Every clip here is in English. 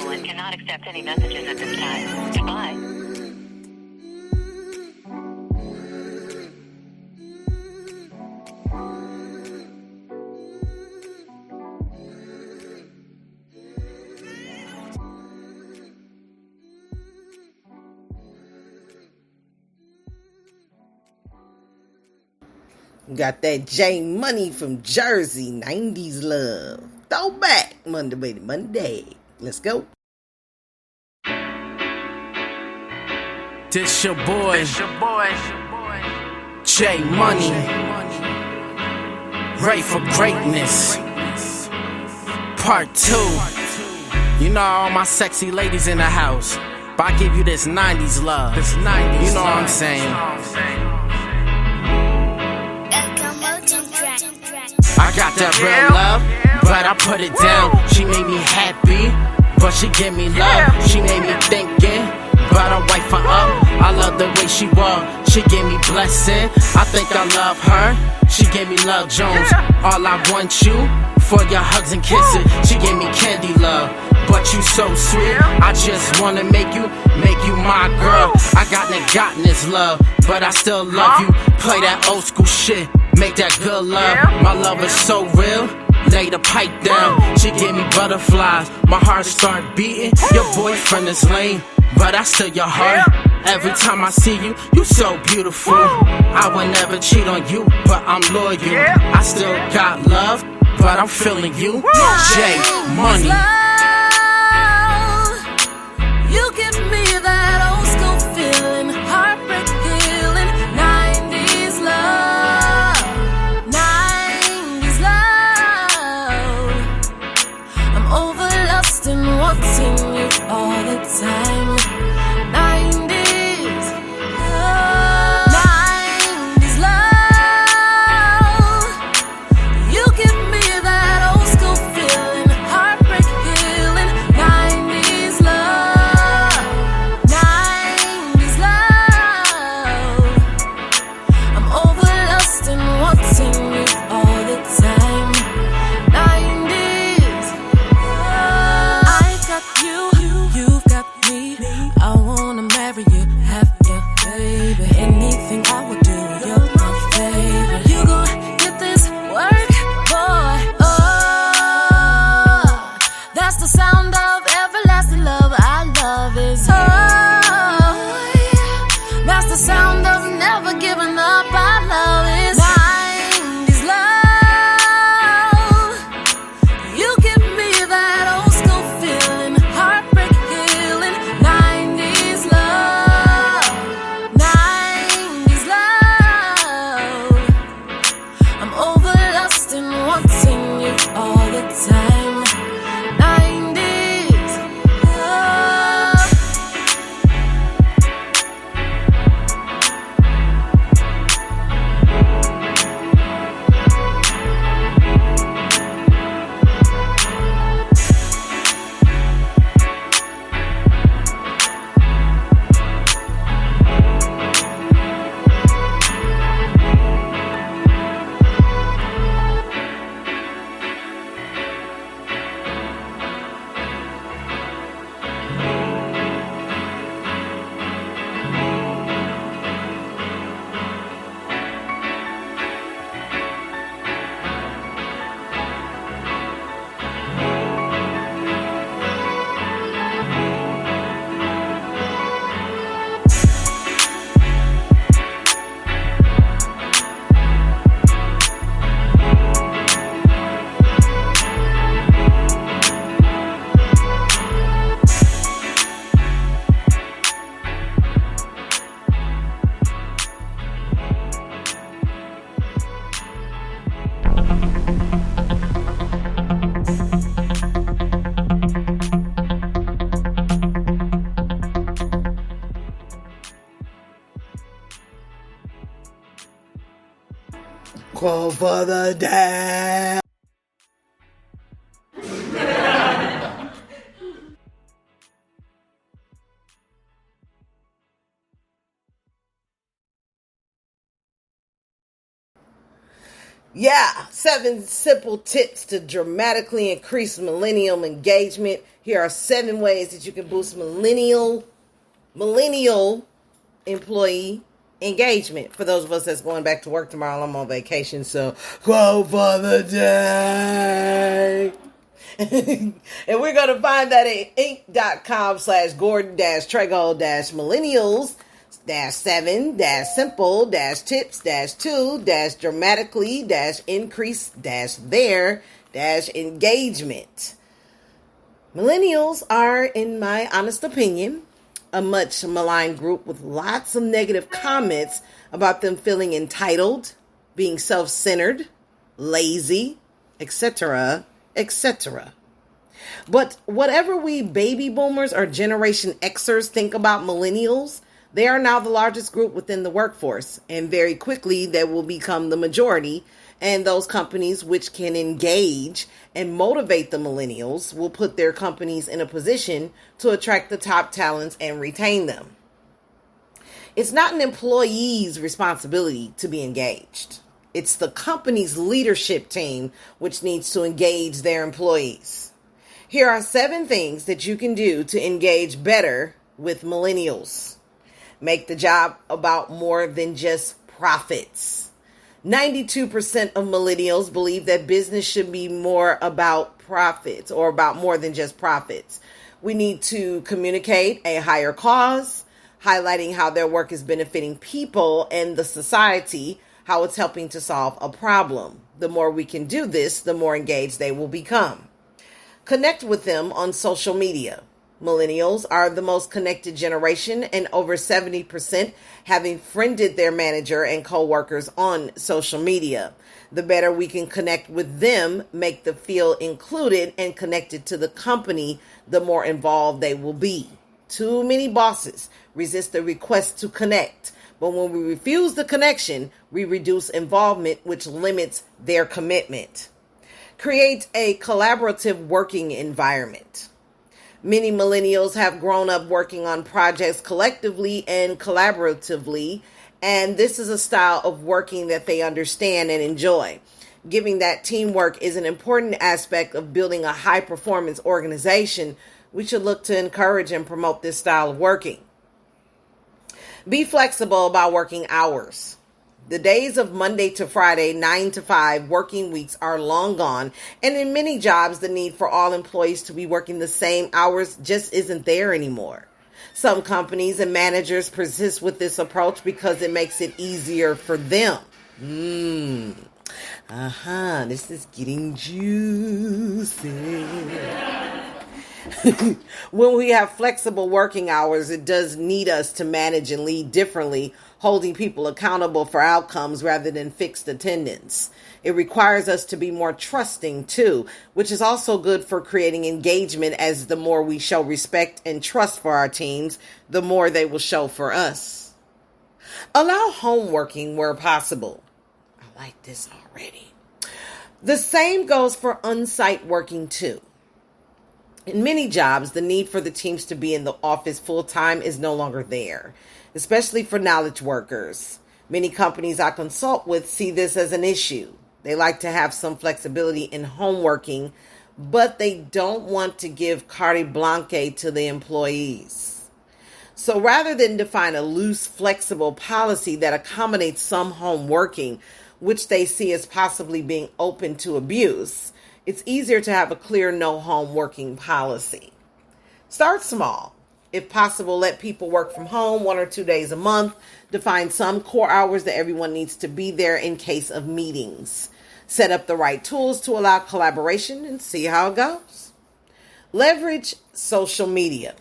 available and cannot accept any messages at this time. Goodbye. Got that J Money from Jersey, 90s love. Throwback Monday. Let's go. This your boy, J Money. Ready for greatness. Part 2. You know all my sexy ladies in the house, but I give you this 90s love. You know what I'm saying? I got that real love, but I put it down. She made me happy, but she give me love. She made me thinking, but I wipe her up. I love the way she walk, she gave me blessing. I think I love her, she gave me love Jones. All I want you for your hugs and kisses. She gave me candy love, but you so sweet. I just wanna make you my girl. I got this love, but I still love you. Play that old school shit, make that good love. My love is so real, lay the pipe down. She gave me butterflies, my heart start beating. Your boyfriend is lame, but I steal your heart. Every time I see you, you so beautiful. I would never cheat on you, but I'm loyal. I still got love, but I'm feeling you. J Money. You give me that old school feeling, heartbreak healing, 90s love, 90s love. I'm over lust and wanting you all the time. 90s love, 90s love. You give me that old school feeling, heartbreak healing, 90s love, 90s love. I'm over lust and wanting you all the time. 90s love. I got you, you've got me. I wanna marry you, have you, baby. Anything I would do, you're my favorite. You gon' get this work, boy. Oh, that's the sound of everlasting love. Our love is oh, yeah. That's the sound of never giving up. Our love is 90s love. You give me that old school feeling, heartbreak healing, 90s love, 90s love. I'm over lust and wanting you all the time. 90s love. Call for the dad. Yeah, 7 simple tips to dramatically increase millennial engagement. Here are 7 ways that you can boost millennial employee engagement. For those of us that's going back to work tomorrow, I'm on vacation, so quote for the day. And we're going to find that at inc.com/Gordon-Tregold-millennials -7-simple-tips-2-dramatically-increase-their-engagement. Millennials are, in my honest opinion, a much maligned group with lots of negative comments about them feeling entitled, being self-centered, lazy, etc., etc. But whatever we baby boomers or Generation Xers think about millennials, they are now the largest group within the workforce, and very quickly they will become the majority, and those companies which can engage and motivate the millennials will put their companies in a position to attract the top talents and retain them. It's not an employee's responsibility to be engaged. It's the company's leadership team which needs to engage their employees. Here are 7 things that you can do to engage better with millennials. Make the job about more than just profits. 92% of millennials believe that business should be more about profits or about more than just profits. We need to communicate a higher cause, highlighting how their work is benefiting people and the society, how it's helping to solve a problem. The more we can do this, the more engaged they will become. Connect with them on social media. Millennials are the most connected generation, and over 70% having friended their manager and coworkers on social media. The better we can connect with them, make them feel included and connected to the company, the more involved they will be. Too many bosses resist the request to connect, but when we refuse the connection, we reduce involvement, which limits their commitment. Create a collaborative working environment. Many millennials have grown up working on projects collectively and collaboratively, and this is a style of working that they understand and enjoy. Giving that teamwork is an important aspect of building a high-performance organization. We should look to encourage and promote this style of working. Be flexible about working hours. The days of Monday to Friday, 9 to 5 working weeks are long gone, and in many jobs, the need for all employees to be working the same hours just isn't there anymore. Some companies and managers persist with this approach because it makes it easier for them. This is getting juicy. When we have flexible working hours, it does need us to manage and lead differently, holding people accountable for outcomes rather than fixed attendance. It requires us to be more trusting too, which is also good for creating engagement, as the more we show respect and trust for our teams, the more they will show for us. Allow home working where possible. I like this already. The same goes for on-site working too. In many jobs, the need for the teams to be in the office full-time is no longer there, especially for knowledge workers. Many companies I consult with see this as an issue. They like to have some flexibility in home working, but they don't want to give carte blanche to the employees. So rather than define a loose, flexible policy that accommodates some home working, which they see as possibly being open to abuse, it's easier to have a clear no home working policy. Start small. If possible, let people work from home 1 or 2 days a month. Define some core hours that everyone needs to be there in case of meetings. Set up the right tools to allow collaboration and see how it goes. Leverage social media.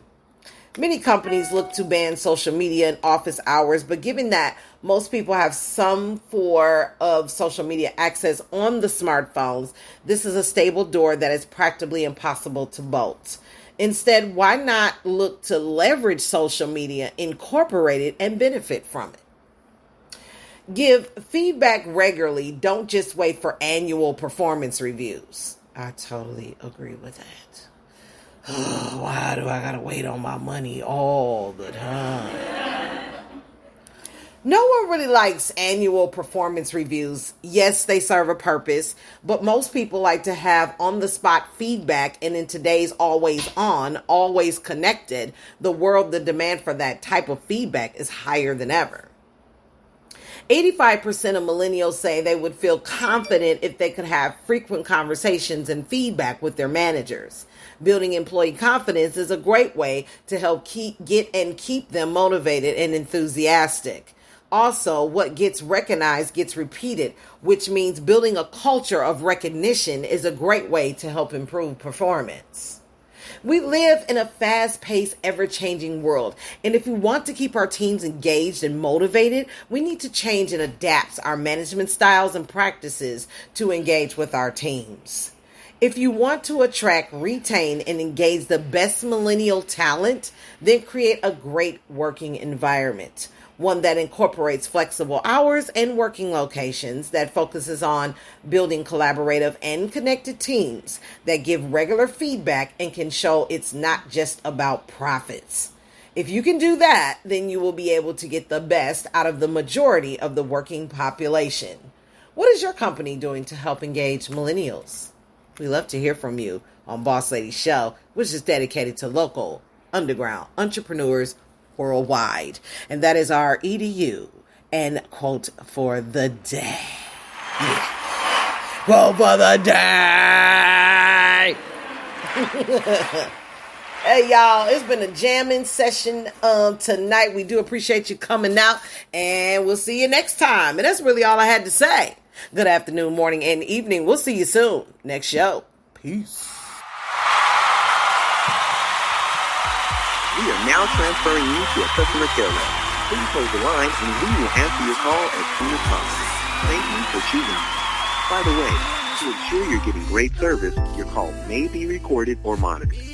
Many companies look to ban social media in office hours, but given that most people have some form of social media access on the smartphones, this is a stable door that is practically impossible to bolt. Instead, why not look to leverage social media, incorporate it, and benefit from it? Give feedback regularly. Don't just wait for annual performance reviews. I totally agree with that. Why do I gotta wait on my money all the time? No one really likes annual performance reviews. Yes, they serve a purpose, but most people like to have on-the-spot feedback, and in today's always on, always connected, the world, the demand for that type of feedback is higher than ever. 85% of millennials say they would feel confident if they could have frequent conversations and feedback with their managers. Building employee confidence is a great way to help keep them motivated and enthusiastic. Also, what gets recognized gets repeated, which means building a culture of recognition is a great way to help improve performance. We live in a fast-paced, ever-changing world, and if we want to keep our teams engaged and motivated, we need to change and adapt our management styles and practices to engage with our teams. If you want to attract, retain, and engage the best millennial talent, then create a great working environment. One that incorporates flexible hours and working locations, that focuses on building collaborative and connected teams, that give regular feedback and can show it's not just about profits. If you can do that, then you will be able to get the best out of the majority of the working population. What is your company doing to help engage millennials? We love to hear from you on Boss Lady Show, which is dedicated to local, underground entrepreneurs worldwide. And that is our EDU and quote for the day. Yeah. Quote for the day. Hey, y'all, it's been a jamming session tonight. We do appreciate you coming out, and we'll see you next time. And that's really all I had to say. Good afternoon, morning, and evening. We'll see you soon. Next show. Peace. We are now transferring you to a customer care rep. Please hold the line and we will answer your call as soon as possible. Thank you for choosing us. By the way, to ensure you're getting great service, your call may be recorded or monitored.